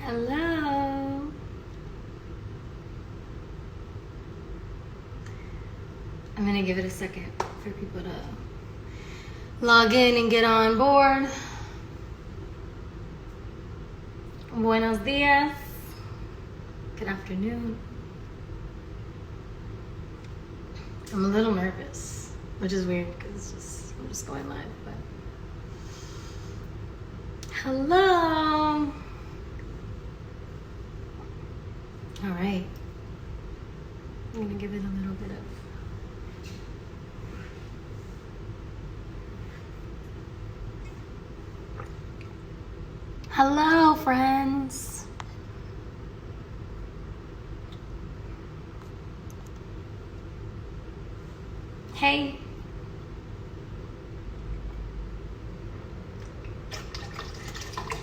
Hello. I'm gonna give it a second for people to log in and get on board. Buenos dias. Good afternoon. I'm a little nervous, which is weird because I'm just going live, but hello. All right. I'm gonna give it a little bit of hello, friends. Hey.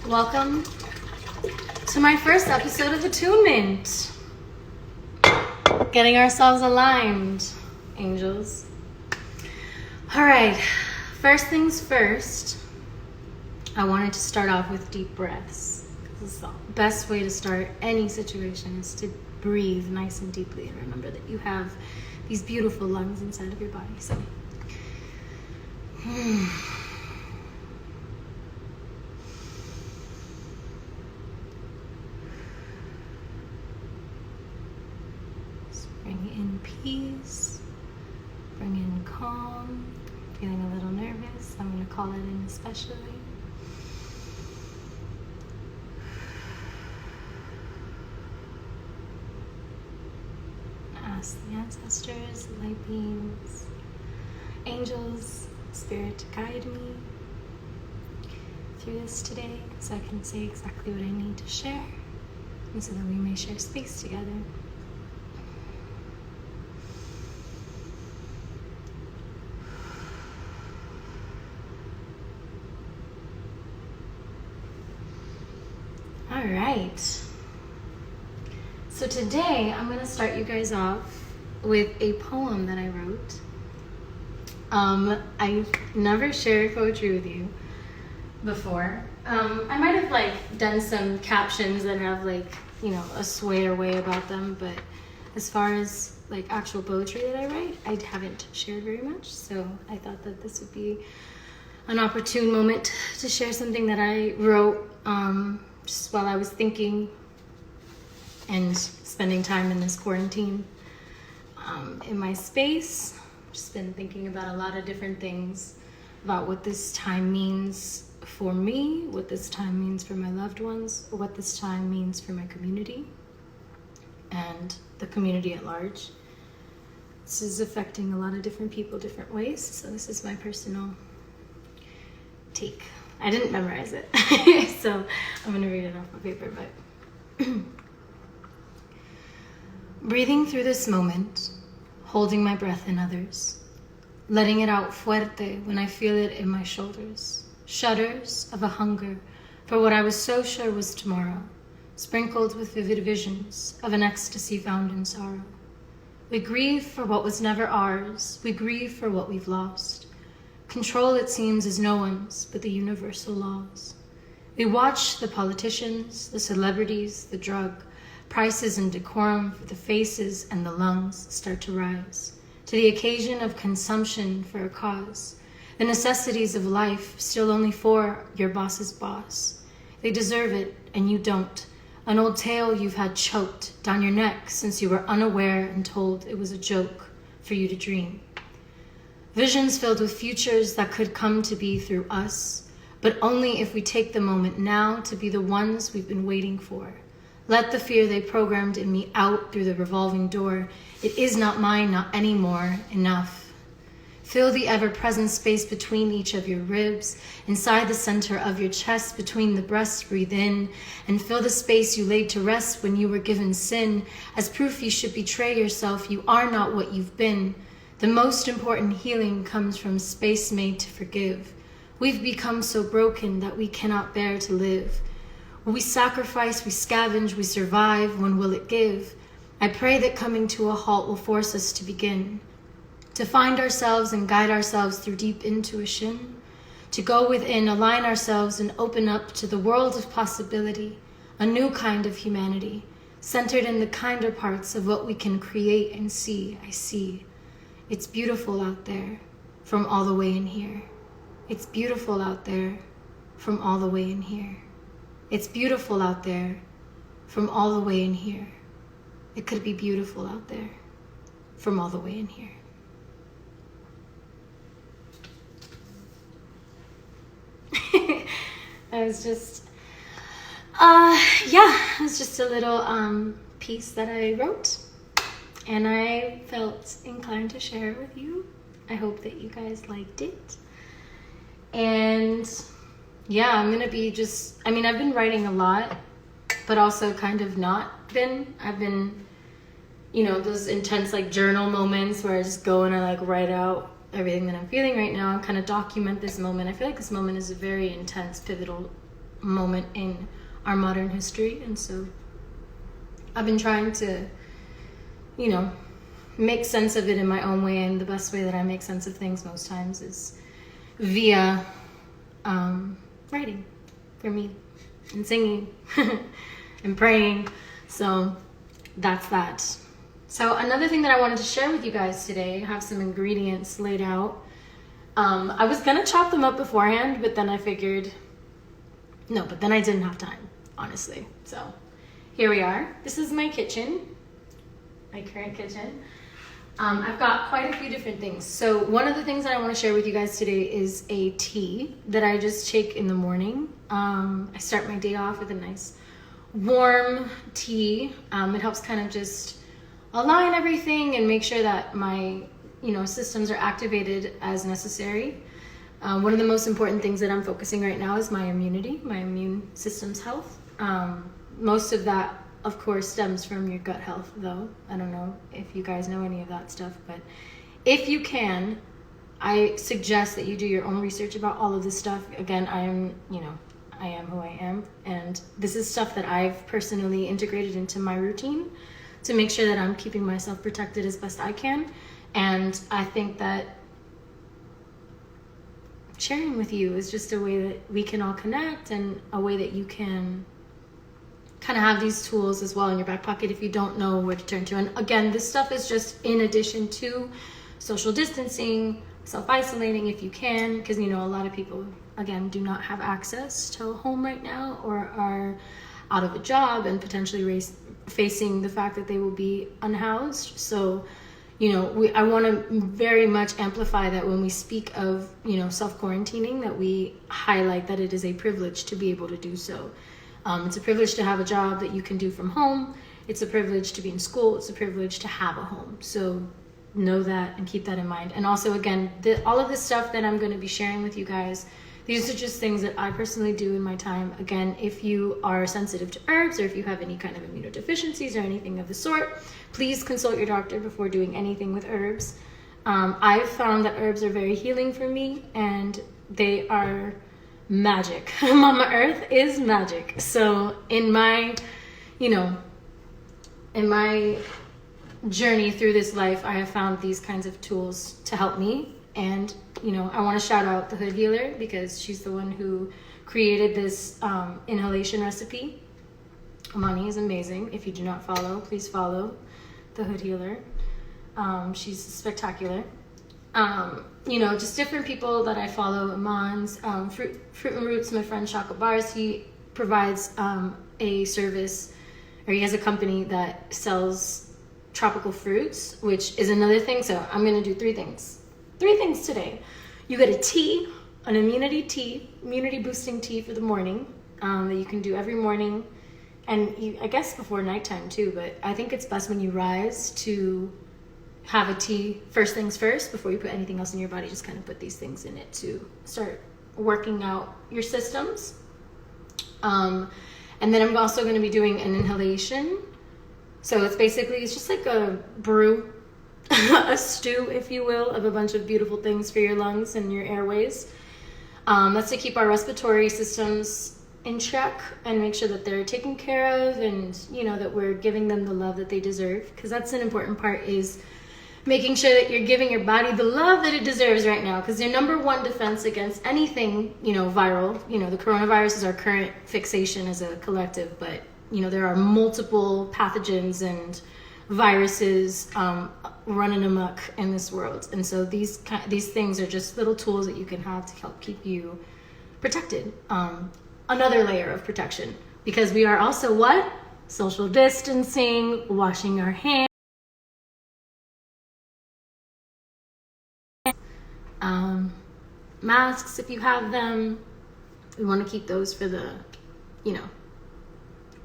Welcome to my first episode of Attunement. Getting ourselves aligned, angels. All right, first things first, I wanted to start off with deep breaths. This is the best way to start any situation is to breathe nice and deeply and remember that you have these beautiful lungs inside of your body. So, just bring in peace, bring in calm. Feeling a little nervous, I'm going to call it in especially. Ask the ancestors, the light beings, angels, spirit to guide me through this today so I can say exactly what I need to share and so that we may share space together. All right. So today I'm going to start you guys off with a poem that I wrote. I've never shared poetry with you before. I might have done some captions that have a swear way about them, but as far as actual poetry that I write, I haven't shared very much. So I thought that this would be an opportune moment to share something that I wrote just while I was thinking and spending time in this quarantine in my space. Just been thinking about a lot of different things about what this time means for me, what this time means for my loved ones, what this time means for my community and the community at large. This is affecting a lot of different people different ways, so this is my personal take. I didn't memorize it, so I'm going to read it off my paper, but breathing through this moment, holding my breath in others, letting it out fuerte when I feel it in my shoulders, shudders of a hunger for what I was so sure was tomorrow, sprinkled with vivid visions of an ecstasy found in sorrow. We grieve for what was never ours, we grieve for what we've lost. Control, it seems, is no one's but the universal laws. We watch the politicians, the celebrities, the drug, prices and decorum for the faces and the lungs start to rise to the occasion of consumption for a cause. The necessities of life still only for your boss's boss. They deserve it and you don't. An old tale you've had choked down your neck since you were unaware and told it was a joke for you to dream. Visions filled with futures that could come to be through us, but only if we take the moment now to be the ones we've been waiting for. Let the fear they programmed in me out through the revolving door. It is not mine, not anymore. Enough. Fill the ever-present space between each of your ribs, inside the center of your chest, between the breasts, breathe in, and fill the space you laid to rest when you were given sin. As proof you should betray yourself, you are not what you've been. The most important healing comes from space made to forgive. We've become so broken that we cannot bear to live. We sacrifice, we scavenge, we survive. When will it give? I pray that coming to a halt will force us to begin, to find ourselves and guide ourselves through deep intuition, to go within, align ourselves and open up to the world of possibility, a new kind of humanity, centered in the kinder parts of what we can create and see. I see. It's beautiful out there from all the way in here. It's beautiful out there from all the way in here. It's beautiful out there from all the way in here. It could be beautiful out there from all the way in here. It was just, it was just a little piece that I wrote, and I felt inclined to share it with you. I hope that you guys liked it. And yeah, I'm gonna be just, I've been writing a lot, but also kind of not been. I've been, those intense like journal moments where I just go and I like write out everything that I'm feeling right now and kind of document this moment. I feel like this moment is a very intense, pivotal moment in our modern history. And so I've been trying to, make sense of it in my own way. And the best way that I make sense of things most times is via writing for me and singing and praying. So that's that. So another thing that I wanted to share with you guys today, I have some ingredients laid out. I was gonna chop them up beforehand, but then I figured, no, but then I didn't have time, honestly. So here we are. This is my kitchen, my current kitchen. I've got quite a few different things. So one of the things that I want to share with you guys today is a tea that I just take in the morning. I start my day off with a nice warm tea. It helps kind of just align everything and make sure that my systems are activated as necessary. One of the most important things that I'm focusing right now is my immunity, my immune system's health. Most of that, of course, stems from your gut health, though. I don't know if you guys know any of that stuff, but if you can, I suggest that you do your own research about all of this stuff. Again, I am who I am, and this is stuff that I've personally integrated into my routine to make sure that I'm keeping myself protected as best I can. And I think that sharing with you is just a way that we can all connect, and a way that you can kind of have these tools as well in your back pocket if you don't know where to turn to. And again, this stuff is just in addition to social distancing, self-isolating if you can, because a lot of people, again, do not have access to a home right now, or are out of a job and potentially facing the fact that they will be unhoused. So I want to very much amplify that when we speak of self-quarantining, that we highlight that it is a privilege to be able to do so. It's a privilege to have a job that you can do from home. It's a privilege to be in school. It's a privilege to have a home. So know that and keep that in mind. And also, again, all of this stuff that I'm going to be sharing with you guys, these are just things that I personally do in my time. Again, if you are sensitive to herbs, or if you have any kind of immunodeficiencies or anything of the sort, please consult your doctor before doing anything with herbs. I've found that herbs are very healing for me, and they are magic. Mama Earth is magic. So in my journey through this life, I have found these kinds of tools to help me. And I want to shout out the Hood Healer, because she's the one who created this inhalation recipe. Amani is amazing. If you do not follow, please follow the Hood Healer. She's spectacular. Just different people that I follow. Amon's Fruit and Roots, my friend Shaka Bars, he provides a service, or he has a company that sells tropical fruits, which is another thing. So I'm going to do three things today. You get a tea, an immunity boosting tea for the morning, that you can do every morning, and I guess before nighttime too, but I think it's best when you rise to have a tea first things first before you put anything else in your body. Just kind of put these things in it to start working out your systems. And then I'm also going to be doing an inhalation. So it's just like a brew, a stew, if you will, of a bunch of beautiful things for your lungs and your airways. That's to keep our respiratory systems in check and make sure that they're taken care of, and that we're giving them the love that they deserve, because that's an important part, is making sure that you're giving your body the love that it deserves right now, because your number one defense against anything viral, the coronavirus is our current fixation as a collective, but there are multiple pathogens and viruses running amok in this world. And so these things are just little tools that you can have to help keep you protected. Another layer of protection, because we are also what? Social distancing, washing our hands, masks if you have them. We want to keep those for the,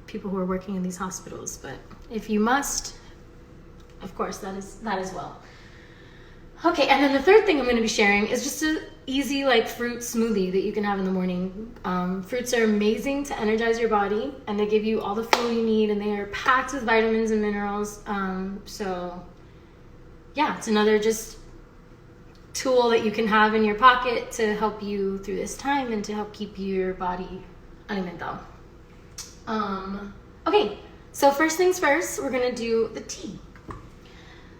people who are working in these hospitals. But if you must, of course, that as well. Okay, and then the third thing I'm going to be sharing is just an easy fruit smoothie that you can have in the morning. Fruits are amazing to energize your body, and they give you all the fuel you need, and they are packed with vitamins and minerals. So yeah, it's another just tool that you can have in your pocket to help you through this time and to help keep your body alimentado. Okay, so first things first, we're going to do the tea.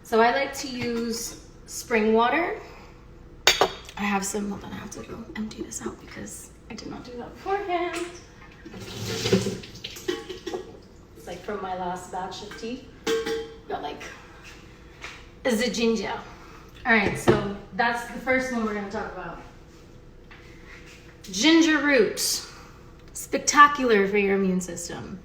So I like to use spring water. I have some, hold on, I have to go empty this out because I did not do that beforehand. It's from my last batch of tea. Got the ginger. All right, so that's the first one we're gonna talk about. Ginger root, spectacular for your immune system.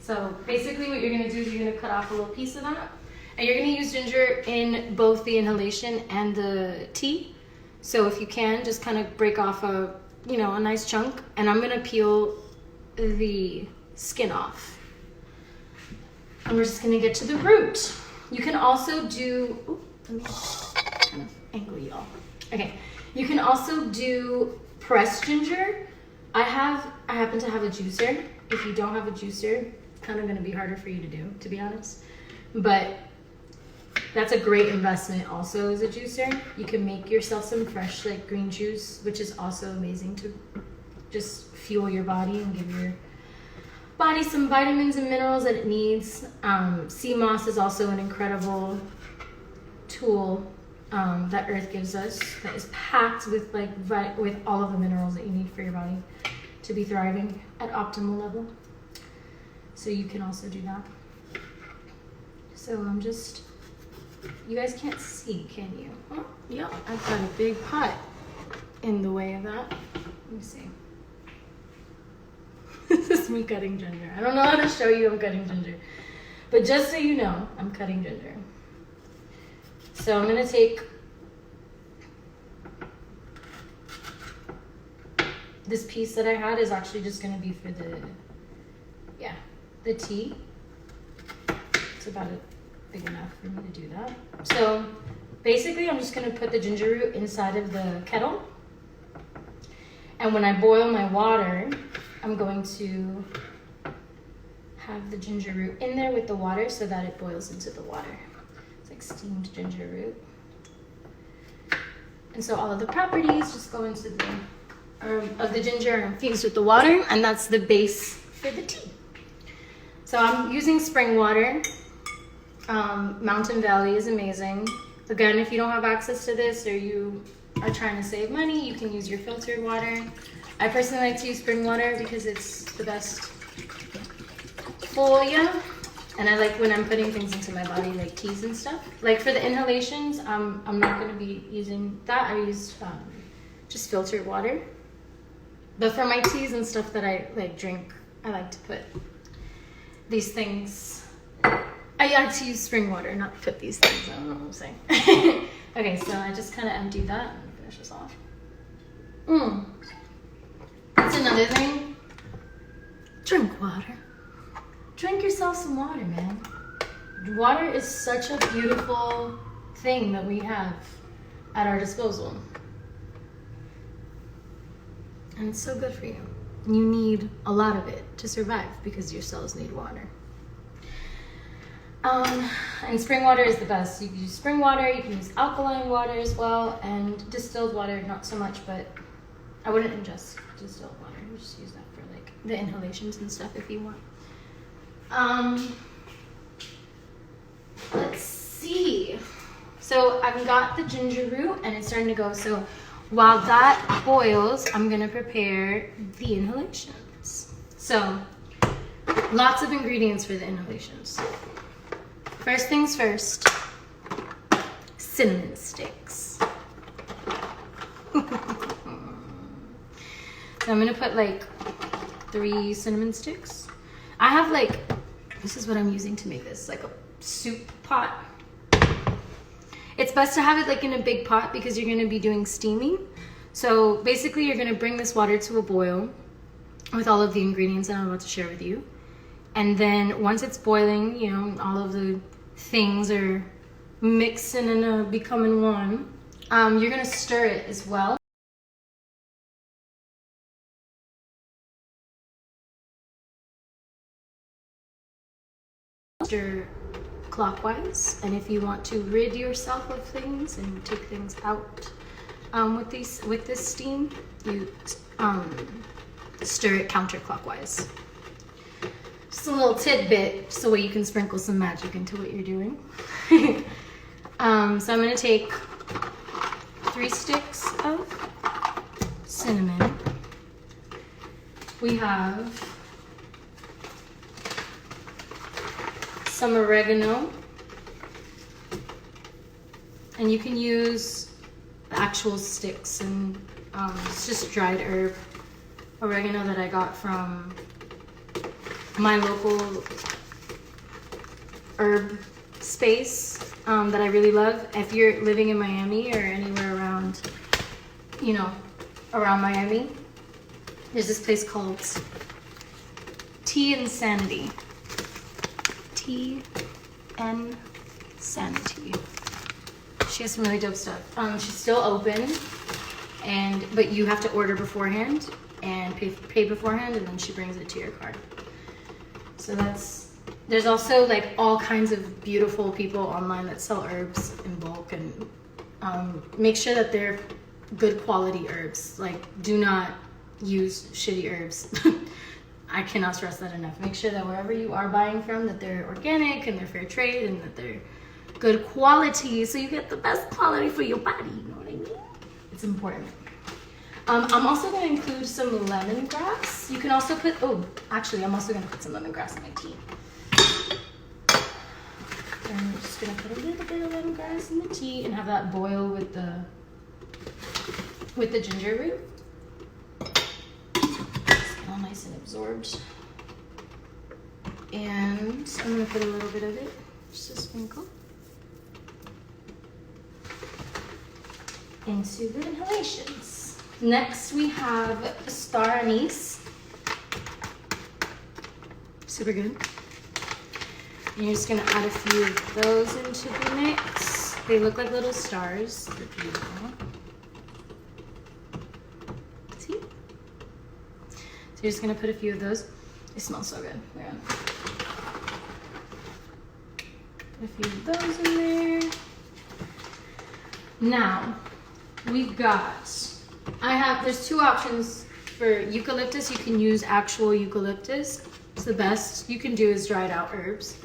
So basically what you're gonna do is you're gonna cut off a little piece of that, and you're gonna use ginger in both the inhalation and the tea. So if you can, just kind of break off a nice chunk, and I'm gonna peel the skin off. And we're just gonna get to the root. You can also do, let me kind of angle y'all. Okay, you can also do pressed ginger. I happen to have a juicer. If you don't have a juicer, it's kind of gonna be harder for you to do, to be honest. But that's a great investment also as a juicer. You can make yourself some fresh green juice, which is also amazing to just fuel your body and give your body some vitamins and minerals that it needs. Sea moss is also an incredible tool that Earth gives us that is packed with with all of the minerals that you need for your body to be thriving at optimal level. So you can also do that. So I'm just, you guys can't see, can you? Oh, yeah, I've got a big pot in the way of that. Let me see. This is me cutting ginger. I don't know how to show you I'm cutting ginger, but just so you know, I'm cutting ginger. So I'm gonna take this piece that I had is actually just gonna be for the tea. It's about big enough for me to do that. So basically I'm just gonna put the ginger root inside of the kettle. And when I boil my water, I'm going to have the ginger root in there with the water so that it boils into the water. It's steamed ginger root. And so all of the properties just go into of the ginger are infused with the water, and that's the base for the tea. So I'm using spring water. Mountain Valley is amazing. Again, if you don't have access to this or you are trying to save money, you can use your filtered water. I personally like to use spring water because it's the best for you. And I like when I'm putting things into my body, like teas and stuff. Like for the inhalations, I'm not going to be using that. I use just filtered water. But for my teas and stuff that I drink, I like to put these things. I like to use spring water, not put these things. I don't know what I'm saying. Okay, so I just kind of emptied that and finish this off. That's another thing. Drink water. Drink yourself some water, man. Water is such a beautiful thing that we have at our disposal. And it's so good for you. You need a lot of it to survive because your cells need water. And spring water is the best. You can use spring water, you can use alkaline water as well, and distilled water, not so much, but I wouldn't ingest distilled water. You just use that for the inhalations and stuff if you want. Let's see. So I've got the ginger root and it's starting to go. So while that boils, I'm gonna prepare the inhalations. So Lots of ingredients for the inhalations. First things first, cinnamon sticks. So I'm gonna put like 3 cinnamon sticks. I have like, this is what I'm using to make this, like a soup pot. It's best to have it like in a big pot because you're gonna be doing steaming. So basically you're gonna bring this water to a boil with all of the ingredients that I'm about to share with you. And then once it's boiling, you know, all of the things are mixing and becoming one, you're gonna stir it as well. Stir clockwise, and if you want to rid yourself of things and take things out with this steam, you stir it counterclockwise. Just a little tidbit so you can sprinkle some magic into what you're doing. So I'm gonna take 3 sticks of cinnamon. We have some oregano, and you can use actual sticks, and it's just dried herb oregano that I got from my local herb space that I really love. If you're living in Miami or anywhere around, you know, around Miami, there's this place called Tea and Sanity. Tea and Sanity. She has some really dope stuff. She's still open, but you have to order beforehand and pay beforehand, and then she brings it to your car. So there's also like all kinds of beautiful people online that sell herbs in bulk, and make sure that they're good quality herbs. Like, do not use shitty herbs. I cannot stress that enough. Make sure that wherever you are buying from, that they're organic and they're fair trade and that they're good quality, so you get the best quality for your body. You know what I mean? It's important. I'm also going to include some lemongrass. You can also put, I'm also going to put some lemongrass in my tea. I'm just going to put a little bit of lemongrass in the tea and have that boil with the ginger root. It's all nice and absorbed. And I'm going to put a little bit of it, just a sprinkle, into the inhalations. Next we have star anise. Super good. And you're just gonna add a few of those into the mix. They look like little stars. They're beautiful. See? So you're just gonna put a few of those. They smell so good. Yeah. Put a few of those in there. Now, we've got, there's 2 options for eucalyptus. You can use actual eucalyptus. It's the best you can do is dried out herbs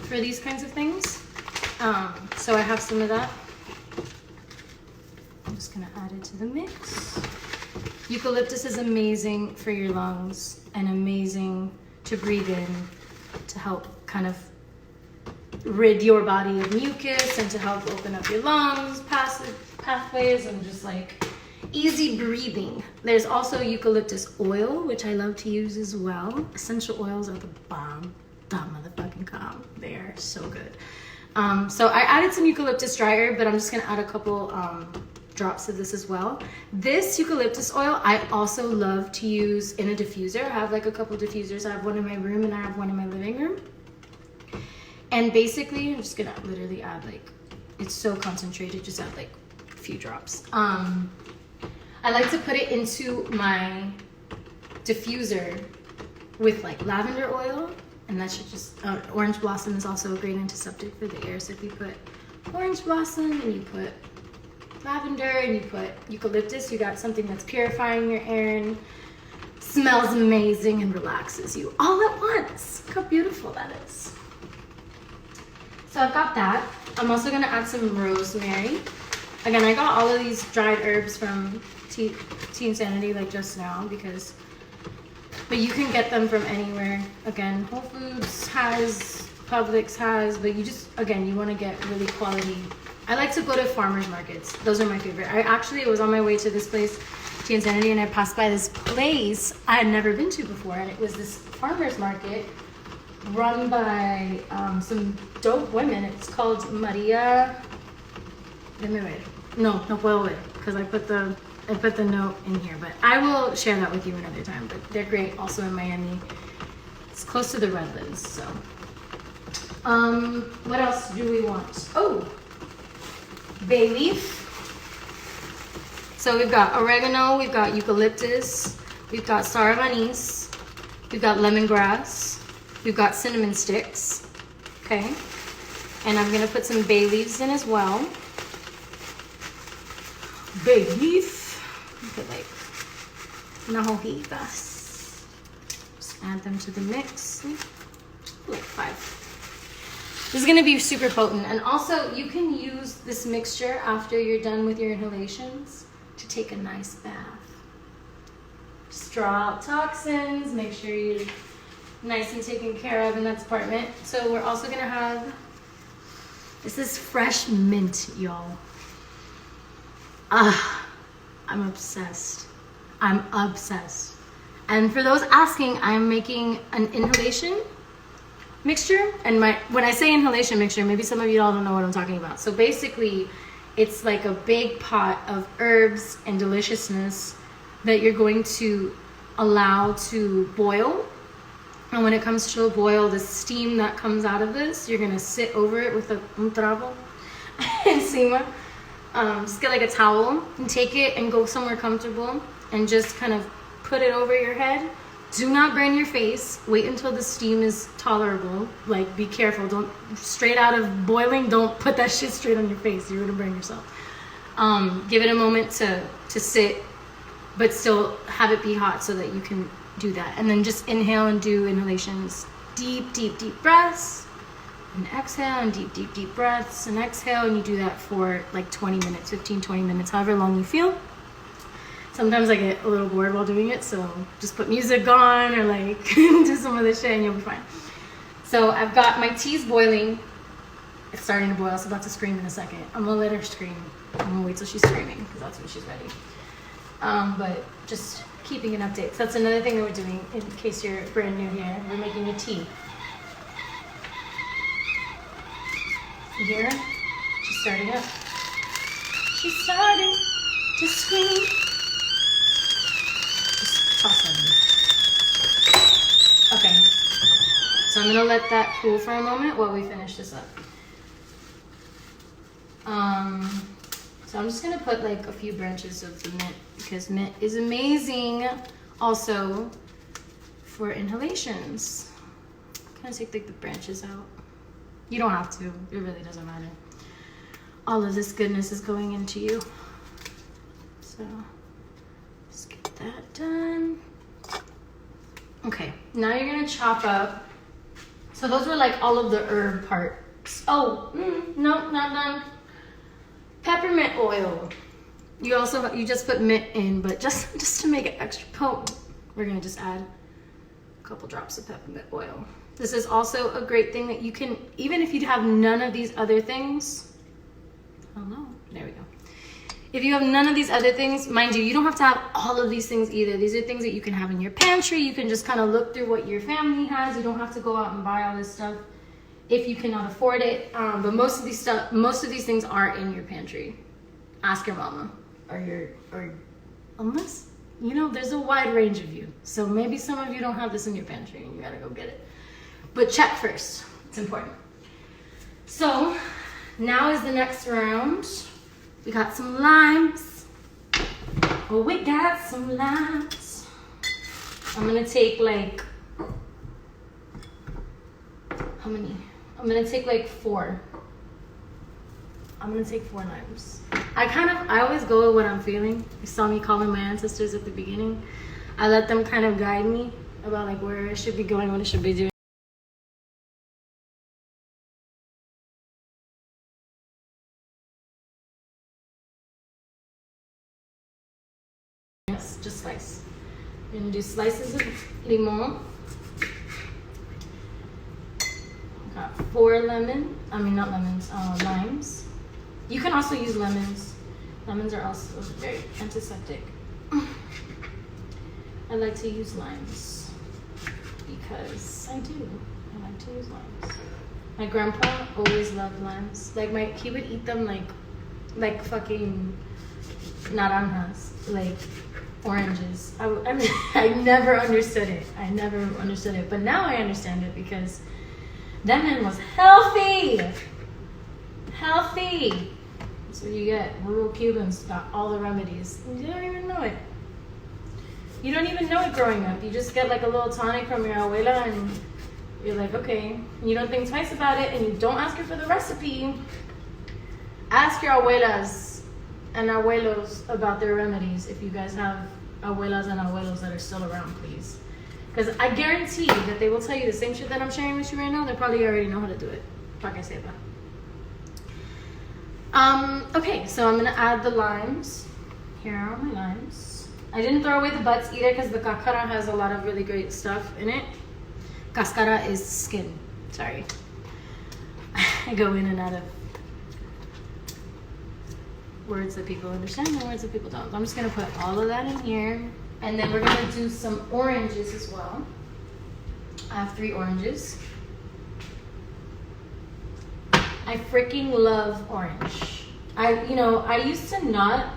for these kinds of things. So I have some of that. I'm just gonna add it to the mix. Eucalyptus is amazing for your lungs and amazing to breathe in to help kind of rid your body of mucus and to help open up your lungs, pathways, and just like easy breathing. There's also eucalyptus oil, which I love to use as well. Essential oils are the bomb. Motherfucking calm. They are so good. So I added some eucalyptus dry herb, but I'm just gonna add a couple drops of this as well. This eucalyptus oil I also love to use in a diffuser. I have like a couple diffusers. I have one in my room and I have one in my living room. And basically, I'm just gonna literally add like, it's so concentrated, just add like a few drops. I like to put it into my diffuser with like lavender oil, and that should just, orange blossom is also a great antiseptic for the air. So if you put orange blossom and you put lavender and you put eucalyptus, you got something that's purifying your air and smells amazing and relaxes you all at once. Look how beautiful that is. So I've got that. I'm also gonna add some rosemary. Again, I got all of these dried herbs from Tea and Sanity like just now because But you can get them from anywhere. Again, Whole Foods has, Publix has, but you just, again, you want to get really quality. I like to go to farmers markets. Those are my favorite. I was on my way to this place, to Insanity, and I passed by this place I had never been to before, and it was this farmers market run by some dope women. It's called Maria. Déjame ver. No puedo ver because I put the note in here, but I will share that with you another time. But they're great, also in Miami. It's close to the Redlands, so. What else do we want? Oh, bay leaf. So we've got oregano, we've got eucalyptus, we've got star of anise, we've got lemongrass, we've got cinnamon sticks, okay? And I'm gonna put some bay leaves in as well. Bay leaf, put like unas hojitas. Just add them to the mix, like 5. This is gonna be super potent. And also you can use this mixture after you're done with your inhalations to take a nice bath. Just draw out toxins, make sure you're nice and taken care of in that department. So we're also gonna have, this is fresh mint, y'all. I'm obsessed. I'm obsessed. And for those asking, I'm making an inhalation mixture. And when I say inhalation mixture, maybe some of you all don't know what I'm talking about. So basically, it's like a big pot of herbs and deliciousness that you're going to allow to boil. And when it comes to a boil, the steam that comes out of this, you're gonna sit over it with un trapo encima. Just get like a towel and take it and go somewhere comfortable and just kind of put it over your head. Do not burn your face. Wait until the steam is tolerable. Like, be careful. Don't, straight out of boiling, don't put that shit straight on your face. You're gonna burn yourself. Give it a moment to sit, but still have it be hot so that you can do that. And then just inhale and do inhalations. Deep, deep, deep breaths. And exhale, and deep, deep, deep breaths. And exhale, and you do that for like 20 minutes, 15, 20 minutes, however long you feel. Sometimes I get a little bored while doing it, so just put music on or like do some other shit and you'll be fine. So I've got my tea's boiling. It's starting to boil. It's about to scream in a second. I'm gonna let her scream. I'm gonna wait till she's screaming because that's when she's ready. But just keeping an update. So that's another thing that we're doing in case you're brand new here. We're making a tea. You hear her? She's starting up. She's starting to scream. Just toss that in. Okay. So I'm gonna let that cool for a moment while we finish this up. So I'm just gonna put like a few branches of the mint because mint is amazing also for inhalations. I'm gonna take like the branches out. You don't have to, it really doesn't matter. All of this goodness is going into you. So, let's get that done. Okay, now you're gonna chop up. So those were like all of the herb parts. Oh, no, not done. Peppermint oil. You just put mint in, but just to make it extra potent, we're gonna just add a couple drops of peppermint oil. This is also a great thing that you can, even if you have none of these other things, oh no, there we go. If you have none of these other things, mind you, you don't have to have all of these things either. These are things that you can have in your pantry. You can just kind of look through what your family has. You don't have to go out and buy all this stuff if you cannot afford it. But most of these things are in your pantry. Ask your mama or unless, you know, there's a wide range of you. So maybe some of you don't have this in your pantry and you gotta go get it. But check first, it's important. So now is the next round. We got some limes. Oh, we got some limes. I'm gonna take like, how many? I'm gonna take like 4. I'm gonna take 4 limes. I always go with what I'm feeling. You saw me calling my ancestors at the beginning. I let them kind of guide me about like where I should be going, what I should be doing. Just slice. You're gonna do slices of limon. Got 4 limes. You can also use lemons. Lemons are also very antiseptic. I like to use limes because I do. I like to use limes. My grandpa always loved limes. Like he would eat them like fucking naranjas, like oranges. I never understood it. But now I understand it because that man was healthy. Healthy. That's what you get. Rural Cubans got all the remedies. You don't even know it. You don't even know it growing up. You just get like a little tonic from your abuela and you're like, okay. You don't think twice about it and you don't ask her for the recipe. Ask your abuelas and abuelos about their remedies if you guys have abuelas and abuelos that are still around, please. Because I guarantee that they will tell you the same shit that I'm sharing with you right now. They probably already know how to do it. Like I say that. Okay, so I'm gonna add the limes. Here are my limes. I didn't throw away the butts either because the cascara has a lot of really great stuff in it. Cascara is skin. Sorry. I go in and out of words that people understand and words that people don't. So I'm just gonna put all of that in here. And then we're gonna do some oranges as well. I have 3 oranges. I freaking love orange. I used to not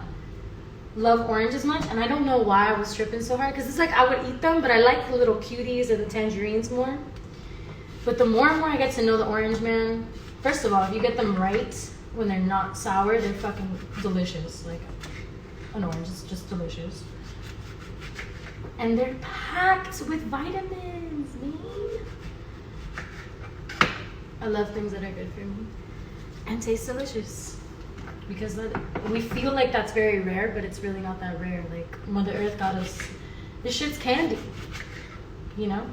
love orange as much, and I don't know why I was tripping so hard, because it's like I would eat them, but I like the little cuties and the tangerines more. But the more and more I get to know the orange, man, first of all, if you get them right, when they're not sour, they're fucking delicious. Like, an orange is just delicious. And they're packed with vitamins, man. I love things that are good for me. And taste delicious. Because we feel like that's very rare, but it's really not that rare. Like, Mother Earth got us, this shit's candy. You know?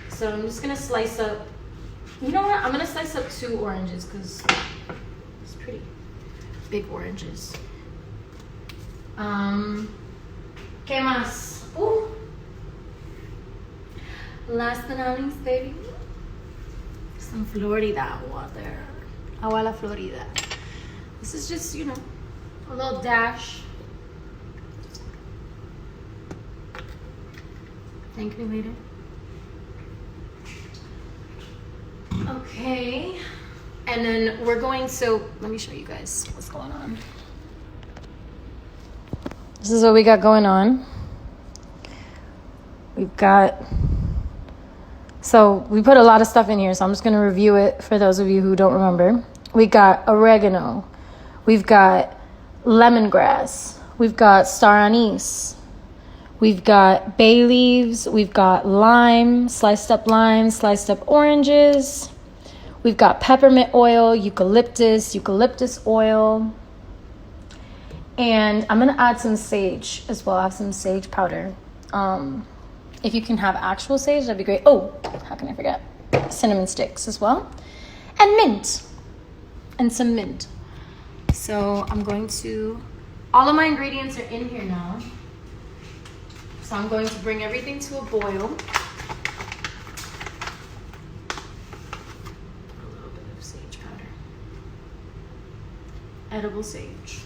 So I'm just gonna slice up, you know what? I'm gonna slice up 2 oranges, because it's pretty big oranges. ¿Qué más? Last but not least, baby. Some Florida water. Agua la Florida. This is just, a little dash. Thank me later. Okay. And then we're going, let me show you guys what's going on. This is what we got going on. We've got, we put a lot of stuff in here, so I'm just going to review it for those of you who don't remember. We got oregano. We've got lemongrass. We've got star anise. We've got bay leaves. We've got lime, sliced up oranges. We've got peppermint oil, eucalyptus oil. And I'm going to add some sage as well. I have some sage powder. If you can have actual sage, that'd be great. Oh, how can I forget? Cinnamon sticks as well. And mint. And some mint. So I'm going to, all of my ingredients are in here now. So I'm going to bring everything to a boil. A little bit of sage powder. Edible sage.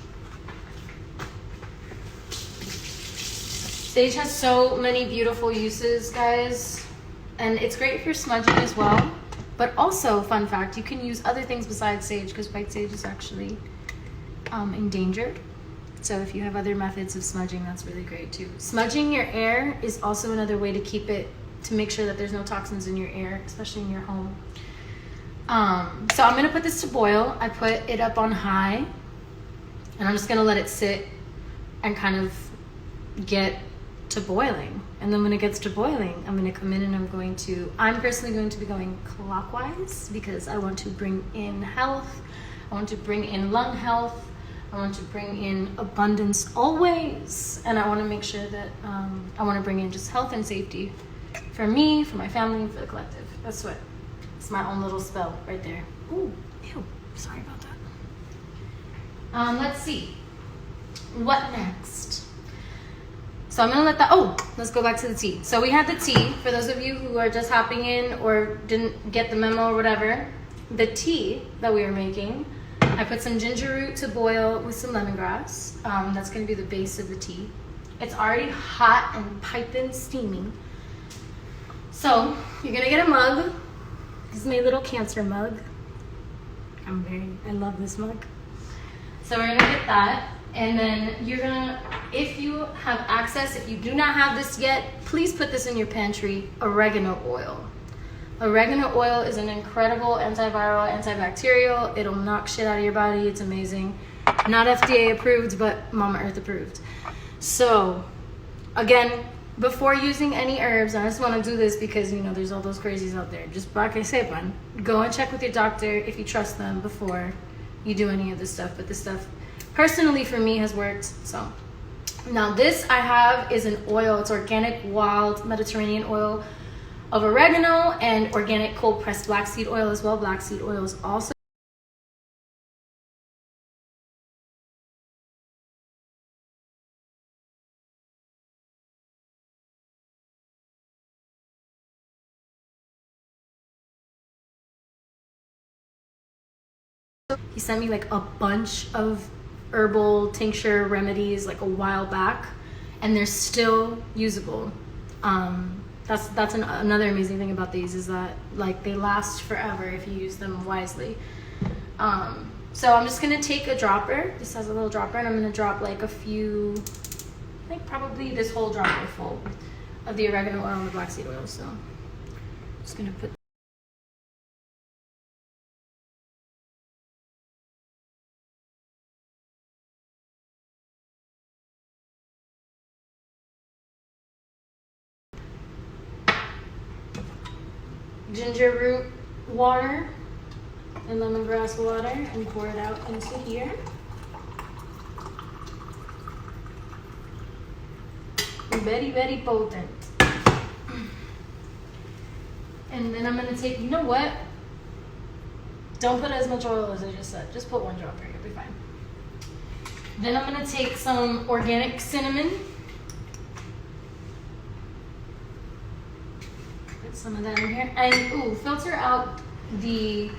Sage has so many beautiful uses, guys. And it's great for smudging as well. But also, fun fact, you can use other things besides sage because white sage is actually endangered. So if you have other methods of smudging, that's really great too. Smudging your air is also another way to make sure that there's no toxins in your air, especially in your home. So I'm gonna put this to boil. I put it up on high and I'm just gonna let it sit and kind of get to boiling. And then when it gets to boiling, I'm gonna come in and I'm personally going to be going clockwise because I want to bring in health. I want to bring in lung health. I want to bring in abundance always. And I want to make sure that I want to bring in just health and safety for me, for my family, and for the collective. It's my own little spell right there. Ooh, ew, sorry about that. Let's see. What next? So I'm gonna let that, oh, let's go back to the tea. So we had the tea, for those of you who are just hopping in or didn't get the memo or whatever, the tea that we are making, I put some ginger root to boil with some lemongrass. That's gonna be the base of the tea. It's already hot and piping steaming. So you're gonna get a mug. This is my little cancer mug. I love this mug. So we're gonna get that. And then you're gonna, if you have access, if you do not have this yet, please put this in your pantry, oregano oil. Oregano oil is an incredible antiviral, antibacterial. It'll knock shit out of your body. It's amazing. Not FDA approved, but Mama Earth approved. So again, before using any herbs, I just want to do this because, you know, there's all those crazies out there. Just like I say, man, go and check with your doctor if you trust them before you do any of this stuff. But this stuff, personally for me, has worked. So now this I have is an oil. It's organic wild Mediterranean oil of oregano and organic cold pressed black seed oil as well. Black seed oil is also he sent me like a bunch of herbal tincture remedies like a while back, and they're still usable. That's another amazing thing about these, is that like they last forever if you use them wisely. So I'm just gonna take a dropper. This has a little dropper, and I'm gonna drop like a few, I think probably this whole dropper full of the oregano oil and the black seed oil. So I'm just gonna put ginger root water and lemongrass water and pour it out into here. Very, very potent. And then I'm gonna take, you know what? Don't put as much oil as I just said. Just put one dropper, you'll be fine. Then I'm gonna take some organic cinnamon. Some of that in here, and ooh, filter out the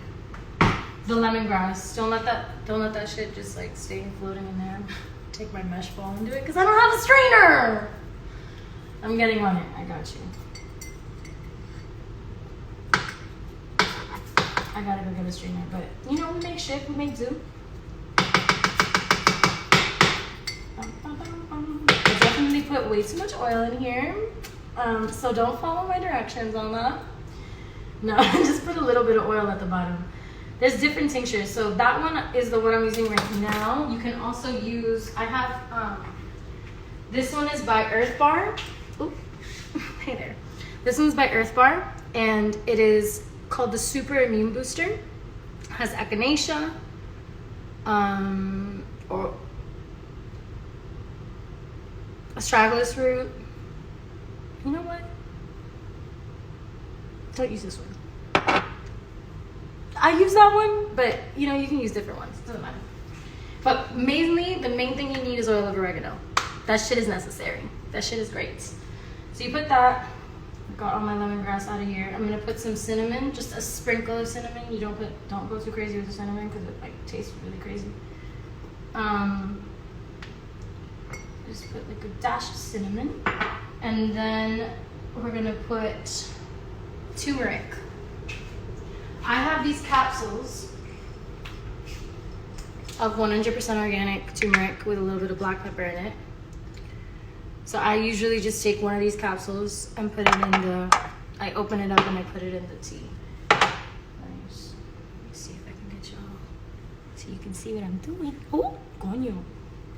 lemongrass. Don't let that shit just like stay floating in there. Take my mesh ball and do it because I don't have a strainer. I'm getting on it. I got you. I gotta go get a strainer, but you know, we make shit. We make do. I definitely put way too much oil in here. So don't follow my directions on that. No, just put a little bit of oil at the bottom. There's different tinctures. So that one is the one I'm using right now. You can also use, I have, this one is by Earth Bar. Oop, hey there. This one's by Earth Bar, and it is called the Super Immune Booster. It has echinacea, or astragalus root. You know what? Don't use this one. I use that one, but you know, you can use different ones. Doesn't matter. But mainly, the main thing you need is oil of oregano. That shit is necessary. That shit is great. So you put that. I got all my lemongrass out of here. I'm gonna put some cinnamon, just a sprinkle of cinnamon. You don't go too crazy with the cinnamon because it like tastes really crazy. Just put like a dash of cinnamon. And then we're gonna put turmeric. I have these capsules of 100% organic turmeric with a little bit of black pepper in it. So I usually just take one of these capsules and put it in I open it up and I put it in the tea. Let me see if I can get y'all, so you can see what I'm doing. Oh, coño. I'm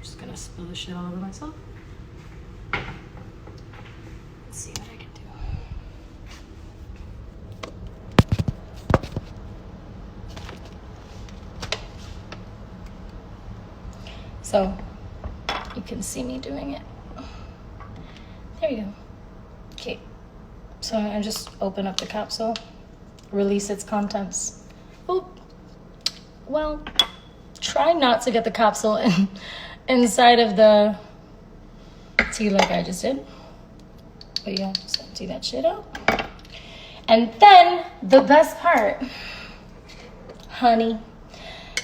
just gonna spill this shit all over myself. Let's see what I can do. So you can see me doing it. There you go. Okay. So I just open up the capsule, release its contents. Oh, well, try not to get the capsule inside of the tea like I just did. But yeah, just empty that shit out. And then the best part, honey.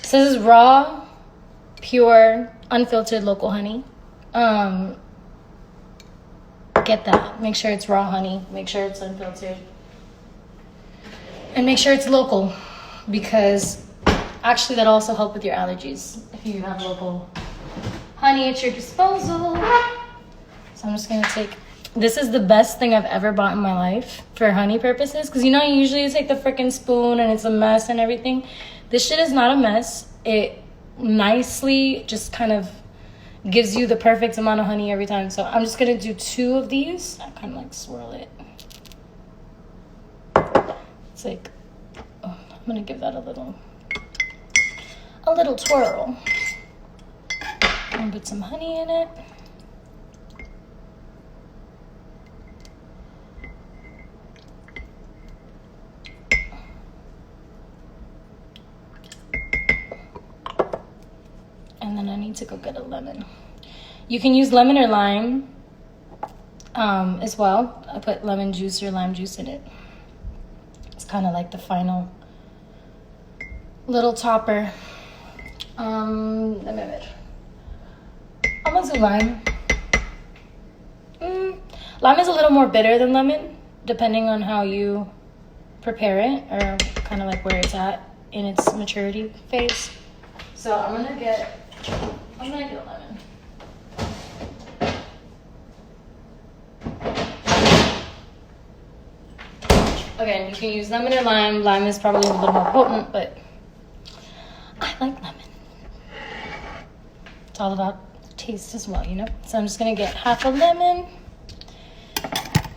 So this is raw, pure, unfiltered local honey. Get that. Make sure it's raw honey. Make sure it's unfiltered. And make sure it's local, because actually that'll also help with your allergies if you have local honey at your disposal. So I'm just gonna take, this is the best thing I've ever bought in my life for honey purposes, because you know you usually take the freaking spoon and it's a mess and everything. This shit is not a mess. It nicely just kind of gives you the perfect amount of honey every time. So I'm just gonna do 2 of these. I kind of like swirl it. It's like, oh, I'm gonna give that a little twirl. And put some honey in it. And then I need to go get a lemon. You can use lemon or lime as well. I put lemon juice or lime juice in it. It's kind of like the final little topper. Let me ver. I'm gonna do lime. Lime is a little more bitter than lemon, depending on how you prepare it, or kind of like where it's at in its maturity phase. So I'm gonna get a lemon. Again, you can use lemon or lime. Lime is probably a little more potent, but I like lemon. It's all about taste as well, you know? So I'm just gonna get half a lemon,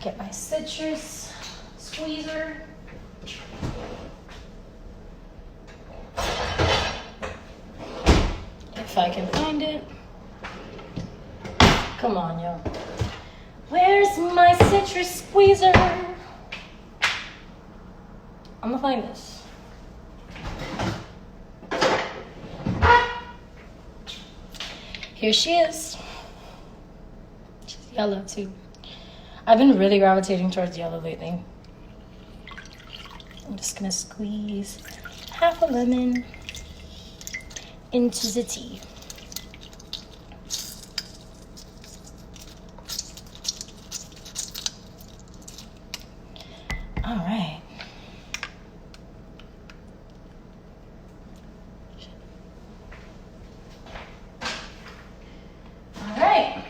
get my citrus squeezer. If I can find it. Come on, yo. Where's my citrus squeezer? I'm gonna find this. Here she is. She's yellow too. I've been really gravitating towards yellow lately. I'm just gonna squeeze half a lemon into the tea. All right. All right.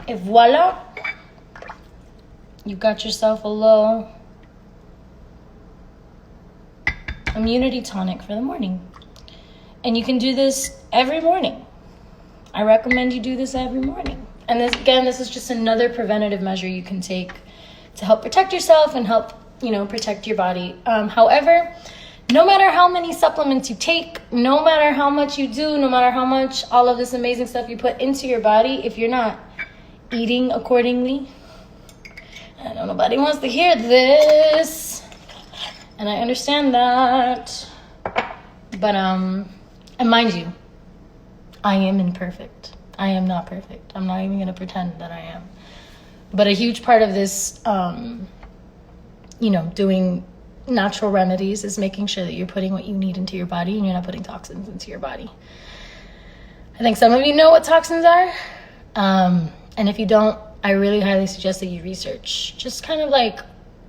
And voila, you got yourself a little immunity tonic for the morning. And you can do this every morning. I recommend you do this every morning. And this is just another preventative measure you can take to help protect yourself and help, protect your body. However, no matter how many supplements you take, no matter how much you do, no matter how much all of this amazing stuff you put into your body, if you're not eating accordingly, I know nobody wants to hear this, and I understand that, but and mind you, I am imperfect. I am not perfect. I'm not even going to pretend that I am. But a huge part of this, doing natural remedies is making sure that you're putting what you need into your body and you're not putting toxins into your body. I think some of you know what toxins are. And if you don't, I really highly suggest that you research just kind of like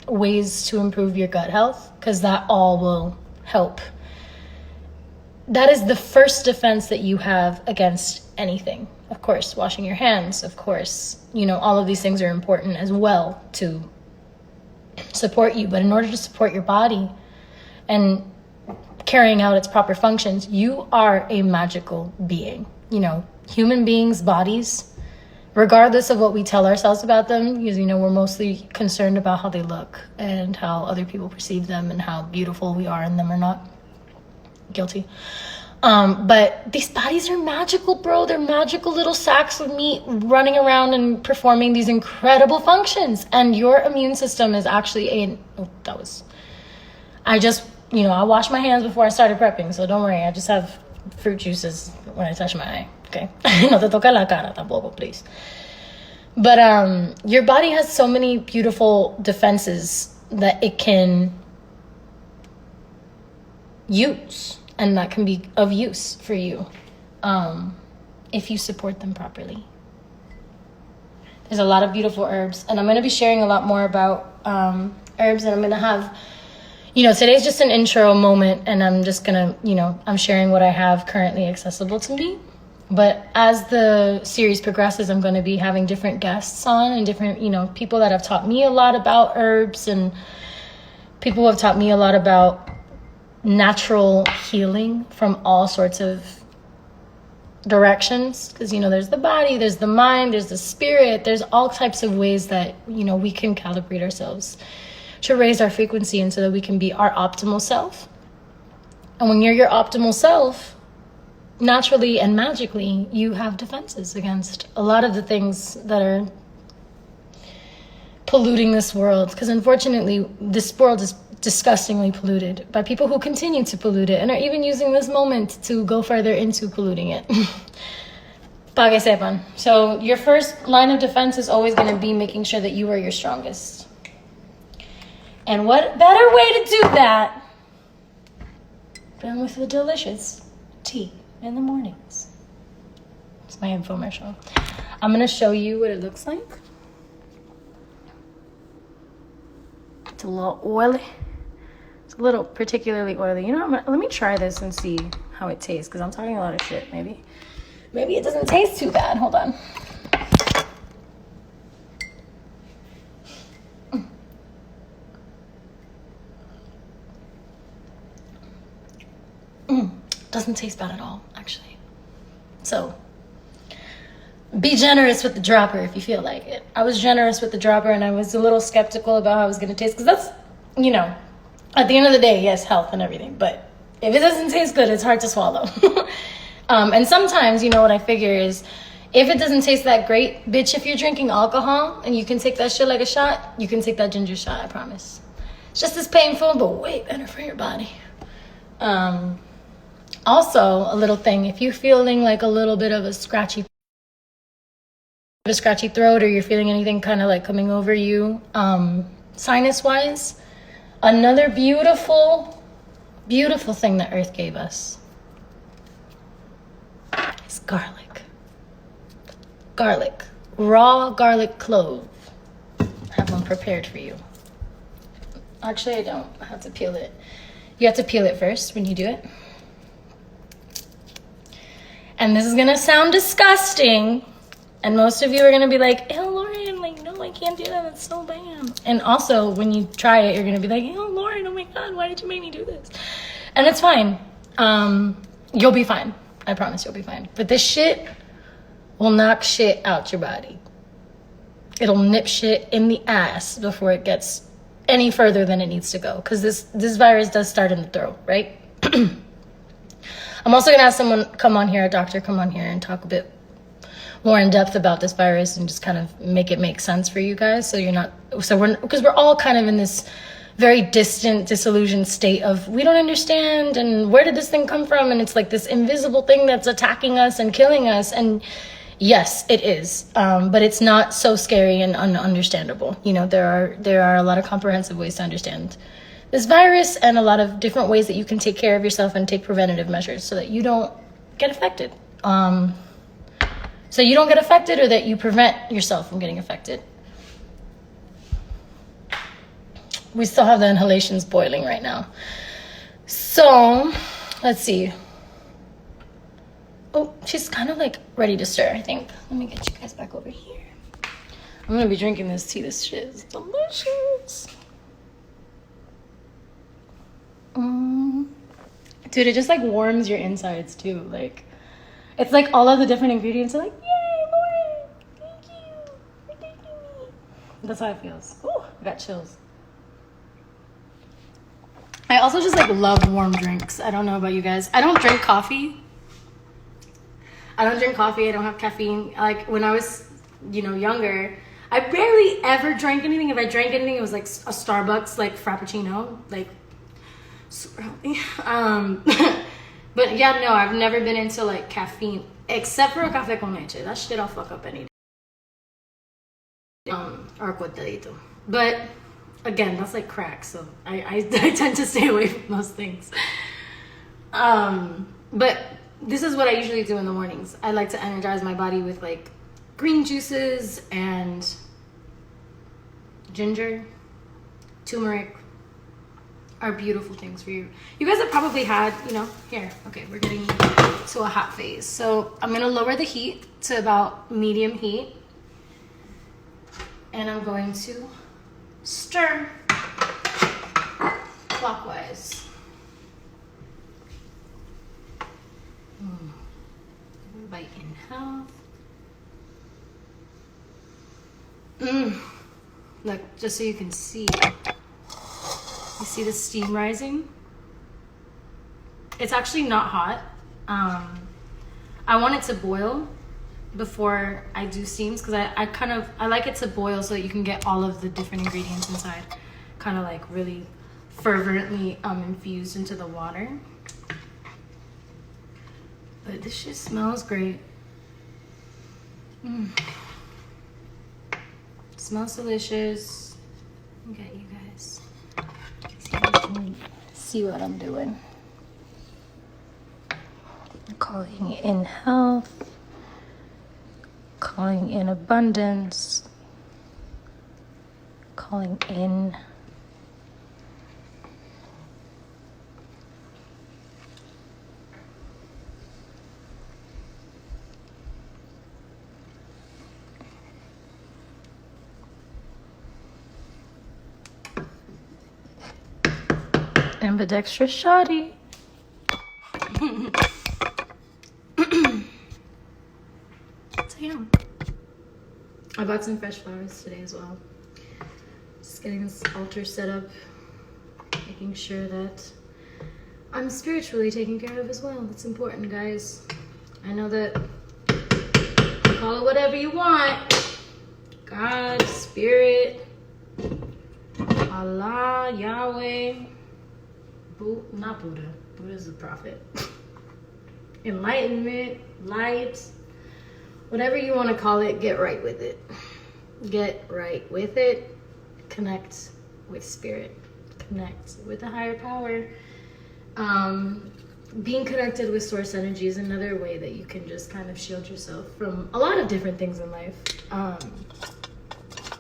ways to improve your gut health, because that all will help. That is the first defense that you have against anything. Of course, washing your hands, of course, all of these things are important as well to support you. But in order to support your body and carrying out its proper functions, you are a magical being. Human beings' bodies, regardless of what we tell ourselves about them, because, we're mostly concerned about how they look and how other people perceive them and how beautiful we are in them or not. Guilty. But these bodies are magical, bro. They're magical little sacks of meat running around and performing these incredible functions. And your immune system is actually I washed my hands before I started prepping, so don't worry. I just have fruit juices when I touch my eye. okay? No te toca la cara tampoco, please. But your body has so many beautiful defenses that it can use, and that can be of use for you if you support them properly. There's a lot of beautiful herbs, and I'm going to be sharing a lot more about herbs, and I'm going to have, today's just an intro moment, and I'm just going to, I'm sharing what I have currently accessible to me. But as the series progresses, I'm going to be having different guests on and different, people that have taught me a lot about herbs, and people who have taught me a lot about natural healing from all sorts of directions. Because, there's the body, there's the mind, there's the spirit, there's all types of ways that, we can calibrate ourselves to raise our frequency and so that we can be our optimal self. And when you're your optimal self, naturally and magically, you have defenses against a lot of the things that are polluting this world. Because unfortunately, this world is disgustingly polluted by people who continue to pollute it and are even using this moment to go further into polluting it. Pa que sepan. So your first line of defense is always going to be making sure that you are your strongest. And what better way to do that than with a delicious tea in the mornings? It's my infomercial. I'm going to show you what it looks like. It's a little oily. It's a little particularly oily. Let me try this and see how it tastes, because I'm talking a lot of shit. Maybe it doesn't taste too bad. Hold on. Doesn't taste bad at all, actually. So be generous with the dropper if you feel like it. I was generous with the dropper, and I was a little skeptical about how it was going to taste, because that's, at the end of the day, yes, health and everything, but if it doesn't taste good, it's hard to swallow. And sometimes, what I figure is, if it doesn't taste that great, bitch, if you're drinking alcohol and you can take that shit like a shot, you can take that ginger shot, I promise. It's just as painful, but way better for your body. Also, a little thing, if you're feeling like a little bit of a scratchy throat, or you're feeling anything kind of like coming over you, sinus-wise, another beautiful, beautiful thing that Earth gave us is garlic. Garlic. Raw garlic clove. I have one prepared for you. Actually, I don't. I have to peel it. You have to peel it first when you do it. And this is going to sound disgusting. And most of you are going to be like, ew, Lauren, no, I can't do that. That's so bad. And also, when you try it, you're going to be like, ew, Lauren, oh my God, why did you make me do this? And it's fine. You'll be fine. I promise you'll be fine. But this shit will knock shit out your body. It'll nip shit in the ass before it gets any further than it needs to go. Because this virus does start in the throat, right? I'm also going to have someone come on here, a doctor come on here, and talk a bit more in depth about this virus and just kind of make it make sense for you guys. Because we're all kind of in this very distant, disillusioned state of, we don't understand, and where did this thing come from? And it's like this invisible thing that's attacking us and killing us. And yes, it is. But it's not so scary and ununderstandable. There are a lot of comprehensive ways to understand this virus, and a lot of different ways that you can take care of yourself and take preventative measures so that you don't get affected. Or that you prevent yourself from getting affected. We still have the inhalations boiling right now. So, let's see. Oh, she's kind of like ready to stir, I think. Let me get you guys back over here. I'm going to be drinking this tea. This shit is delicious. Dude, it just like warms your insides too. Like, it's like all of the different ingredients are like, yay, Lauren, thank you for taking me. That's how it feels. Ooh, I got chills. I also just like love warm drinks. I don't know about you guys. I don't drink coffee. I don't have caffeine. Like when I was, younger, I barely ever drank anything. If I drank anything, it was like a Starbucks, like Frappuccino, like super healthy. But yeah, no, I've never been into like caffeine except for a café con leche. That shit I'll fuck up any day. Or cortadito. But again, that's like crack, so I tend to stay away from those things. But this is what I usually do in the mornings. I like to energize my body with like green juices and ginger, turmeric are beautiful things for you. You guys have probably had, here, okay, we're getting to a hot phase. So I'm gonna lower the heat to about medium heat. And I'm going to stir clockwise. Bite in half. Look, just so you can see. You see the steam rising? It's actually not hot. I want it to boil before I do steams because I like it to boil so that you can get all of the different ingredients inside kind of like really fervently infused into the water. But this shit smells great. Smells delicious. Okay, you guys. See what I'm doing. I'm calling in health. Calling in abundance. Calling in ambidextrous shoddy. So yeah, I bought some fresh flowers today as well. Just getting this altar set up, making sure that I'm spiritually taken care of as well. That's important, guys. I know that you call it whatever you want. God, spirit, Allah, Yahweh, not Buddha. Buddha's a prophet. Enlightenment, light, whatever you want to call it, get right with it. Get right with it. Connect with spirit. Connect with a higher power. Being connected with source energy is another way that you can just kind of shield yourself from a lot of different things in life.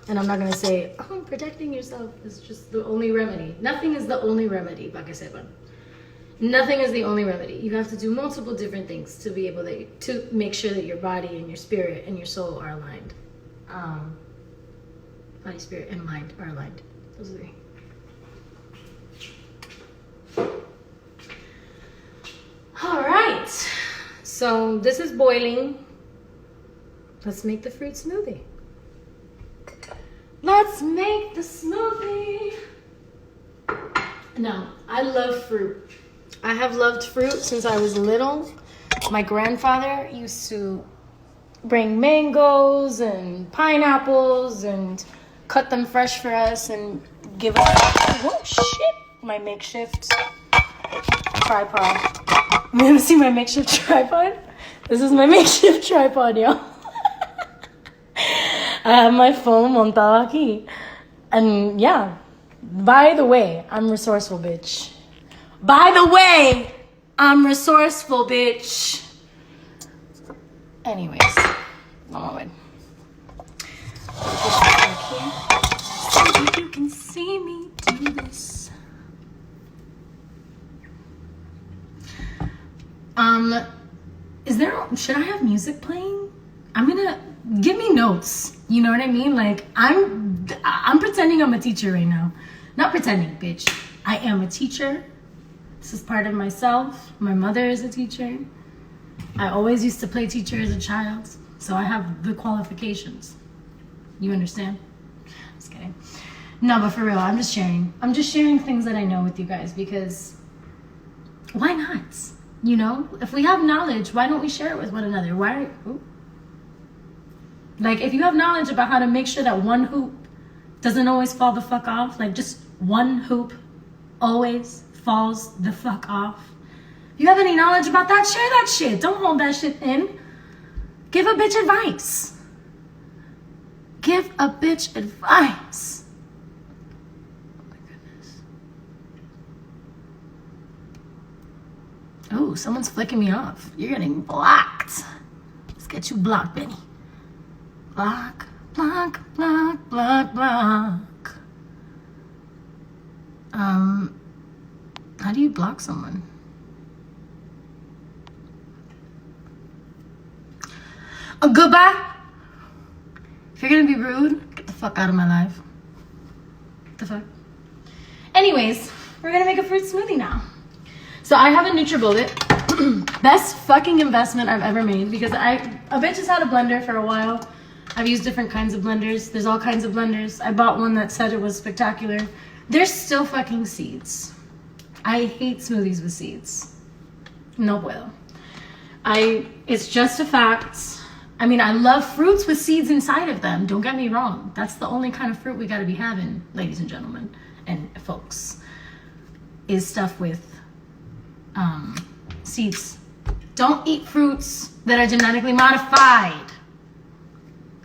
And I'm not going to say, protecting yourself is just the only remedy. Nothing is the only remedy, para que sepan. Nothing is the only remedy. You have to do multiple different things to be able to make sure that your body and your spirit and your soul are aligned. Body, spirit, and mind are aligned. Those three. All right. So this is boiling. Let's make the fruit smoothie. Let's make the smoothie. Now, I love fruit. I have loved fruit since I was little. My grandfather used to bring mangoes and pineapples and cut them fresh for us and give us, oh shit, my makeshift tripod. You ever see my makeshift tripod? This is my makeshift tripod, y'all. I have my phone montada aquí. And yeah, by the way, I'm resourceful, bitch. By the way, I'm resourceful, bitch. Anyways, on my way. So you can see me do this. Should I have music playing? Give me notes. You know what I mean? Like, I'm pretending I'm a teacher right now. Not pretending, bitch. I am a teacher. This is part of myself. My mother is a teacher. I always used to play teacher as a child, so I have the qualifications. You understand? Just kidding. No, but for real, I'm just sharing. I'm just sharing things that I know with you guys because why not? You know, if we have knowledge, why don't we share it with one another? Like, if you have knowledge about how to make sure that one hoop doesn't always fall the fuck off, like just one hoop always falls the fuck off. If you have any knowledge about that, share that shit. Don't hold that shit in. Give a bitch advice. Give a bitch advice. Oh my goodness. Oh, someone's flicking me off. You're getting blocked. Let's get you blocked, Benny. Block, block, block, block, block. How do you block someone? Oh, goodbye. If you're gonna be rude, get the fuck out of my life. What the fuck? Anyways, we're gonna make a fruit smoothie now. So I have a NutriBullet. Best fucking investment I've ever made because a bitch has had a blender for a while. I've used different kinds of blenders. There's all kinds of blenders. I bought one that said it was spectacular. There's still fucking seeds. I hate smoothies with seeds. No puedo. It's just a fact. I mean, I love fruits with seeds inside of them. Don't get me wrong. That's the only kind of fruit we gotta be having, ladies and gentlemen and folks, is stuff with seeds. Don't eat fruits that are genetically modified.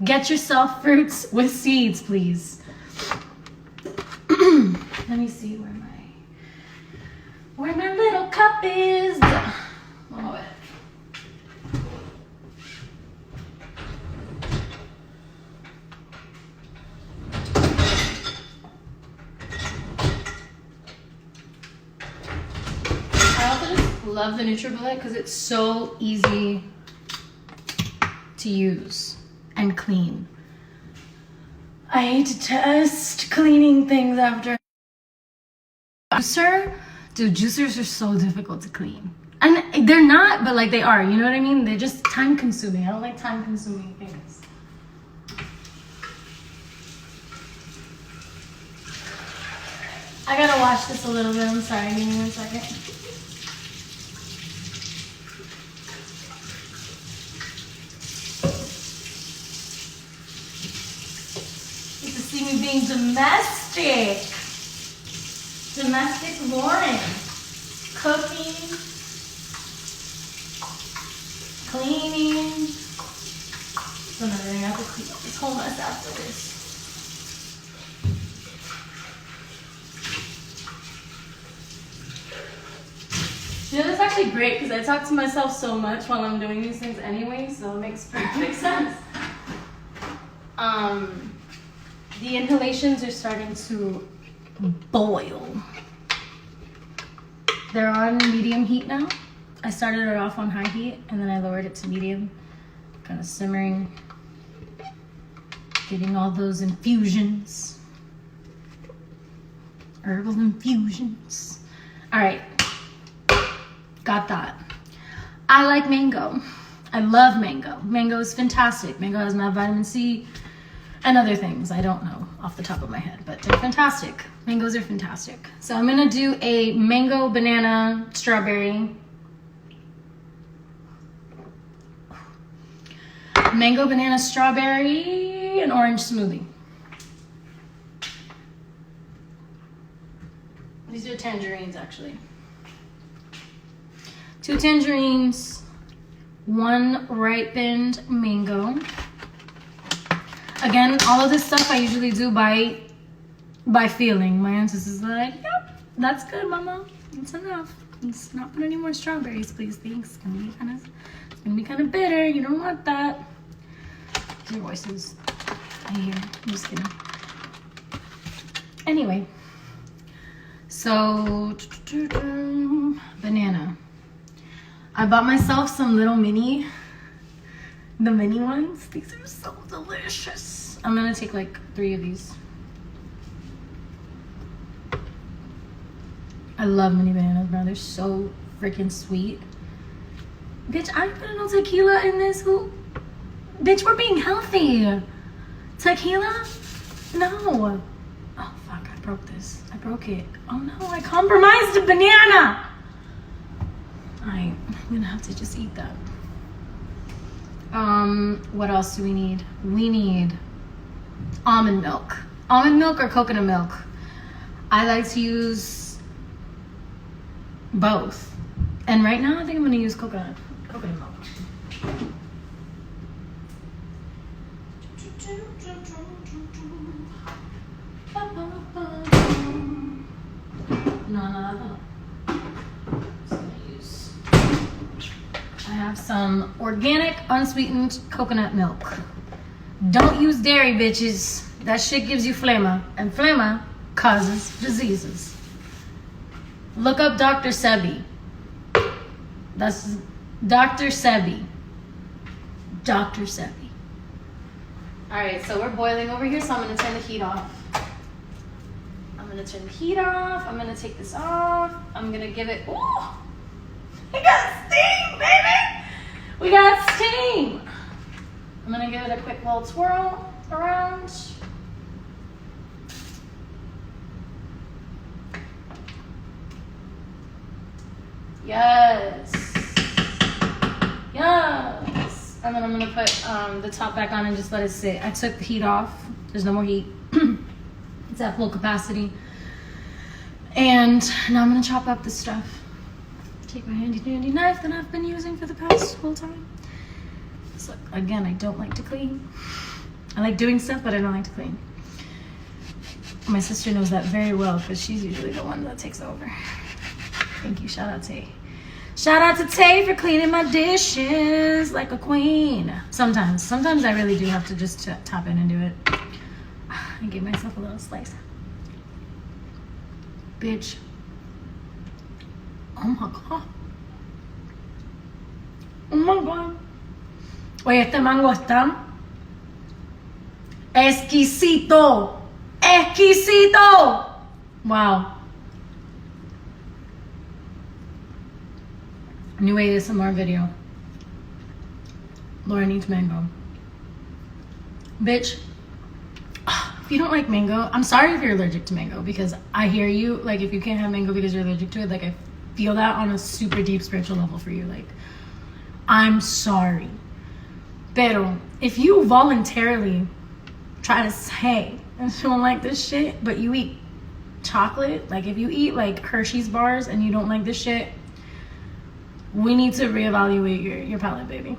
Get yourself fruits with seeds, please. Let me see where my little cup is. One moment. I also just love the NutriBullet because it's so easy to use and clean. I hate to test cleaning things after juicer. Dude, juicers are so difficult to clean. And they're not, but like they are, you know what I mean? They're just time consuming. I don't like time consuming things. I gotta wash this a little bit. I'm sorry, give me 1 second. Get to see me being domestic. Domestic Lauren. Cooking. Cleaning. That's another thing. I have to clean up this whole mess after this. You know, that's actually great because I talk to myself so much while I'm doing these things anyway, so it makes perfect sense. The inhalations are starting to boil. They're on medium heat now. I started it off on high heat and then I lowered it to medium, kind of simmering, getting all those infusions, herbal infusions. All right, got that. I like mango. I love mango. Mango is fantastic. Mango has my vitamin C and other things. I don't know off the top of my head, but they're fantastic. Mangoes are fantastic. So I'm gonna do a mango, banana, strawberry. Mango, banana, strawberry, and orange smoothie. These are tangerines, actually. 2 tangerines, 1 ripened mango. Again, all of this stuff I usually do by feeling. My ancestors are like, yep, that's good, mama. It's enough. Let's not put any more strawberries, please. Thanks. It's gonna be kind of bitter. You don't want that. Your voices. I hear. I'm just kidding. Anyway, so banana. I bought myself some little mini ones. These are so delicious. I'm gonna take like 3 of these. I love mini bananas, bro. They're so freaking sweet. Bitch, I ain't putting no tequila in this. Who? Bitch, we're being healthy. Tequila? No. Oh, fuck. I broke this. I broke it. Oh, no. I compromised a banana. I'm gonna have to just eat that. What else do we need? We need almond milk. Almond milk or coconut milk? I like to use both. And right now, I think I'm gonna use coconut milk. banana. I have some organic, unsweetened coconut milk. Don't use dairy, bitches. That shit gives you phlegma, and phlegma causes diseases. Look up Dr. Sebi. That's Dr. Sebi. Dr. Sebi. All right, so we're boiling over here, so I'm gonna turn the heat off. I'm gonna turn the heat off. I'm gonna take this off. I'm gonna give it, ooh, we got steam, baby. We got steam. I'm gonna give it a quick little twirl around. Yes. Yes. And then I'm gonna put the top back on and just let it sit. I took the heat off. There's no more heat. It's at full capacity. And now I'm gonna chop up this stuff. Take my handy dandy knife that I've been using for the past whole time. So again, I don't like to clean. I like doing stuff, but I don't like to clean. My sister knows that very well because she's usually the one that takes over. Thank you. Shout out Tay. Shout out to Tay for cleaning my dishes like a queen. Sometimes I really do have to just tap in and do it. I gave myself a little slice. Bitch. Oh my God. Oh my God. Oye, este mango está exquisito. Exquisito. Wow. New ASMR video. Lauren eats mango. Bitch. If you don't like mango, I'm sorry if you're allergic to mango, because I hear you. Like, if you can't have mango because you're allergic to it, like, I feel that on a super deep spiritual level for you. Like, I'm sorry. Pero if you voluntarily try to say and you don't like this shit, but you eat chocolate, like if you eat like Hershey's bars and you don't like this shit, we need to reevaluate your palate, baby.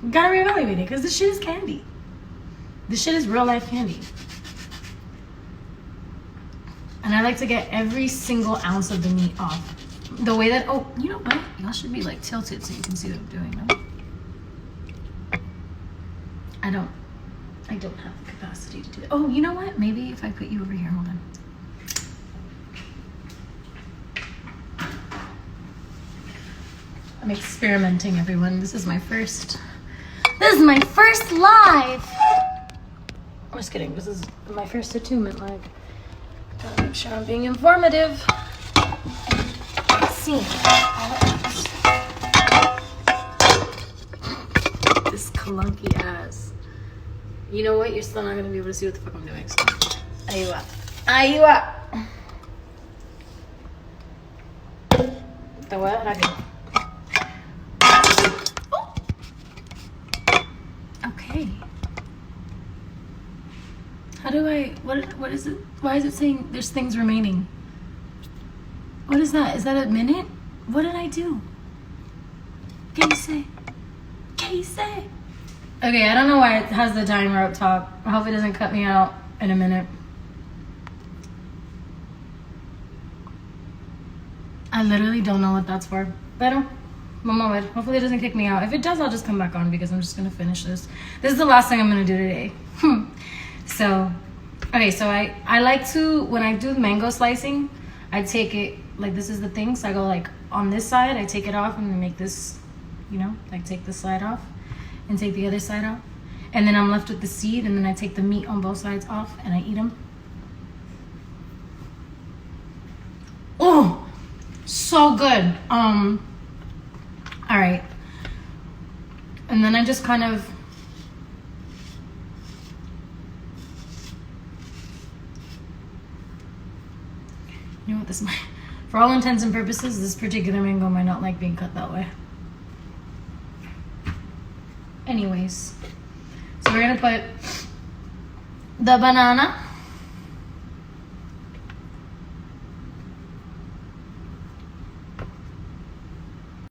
We gotta reevaluate it, because this shit is candy. This shit is real life candy. And I like to get every single ounce of the meat off. The way that, oh, you know what? Y'all should be like tilted so you can see what I'm doing, no? I don't have the capacity to do that. Oh, you know what? Maybe if I put you over here, hold on. I'm experimenting, everyone. This is my first live. I'm just kidding. This is my first attunement live. Gotta make sure I'm being informative. Let's see. This clunky ass. You know what? You're still not gonna be able to see what the fuck I'm doing. So, ahí va. Ahí va. Te voy a dejar aquí. Oh. Okay. How do I? What is it? Why is it saying there's things remaining? What is that? Is that a minute? What did I do? ¿Qué hice? ¿Qué hice? Okay, I don't know why it has the timer up top. I hope it doesn't cut me out in a minute. I literally don't know what that's for. Pero, vamos a ver. Hopefully it doesn't kick me out. If it does, I'll just come back on, because I'm just gonna finish this. This is the last thing I'm gonna do today. So, okay, so I like to, when I do mango slicing, I take it, like this is the thing, so I go like on this side, I take it off and make this, you know, like take this side off and take the other side off. And then I'm left with the seed, and then I take the meat on both sides off and I eat them. Oh, so good. All right. And then I just kind of, you know what, this might, for all intents and purposes, this particular mango might not like being cut that way. Anyways, so we're gonna put the banana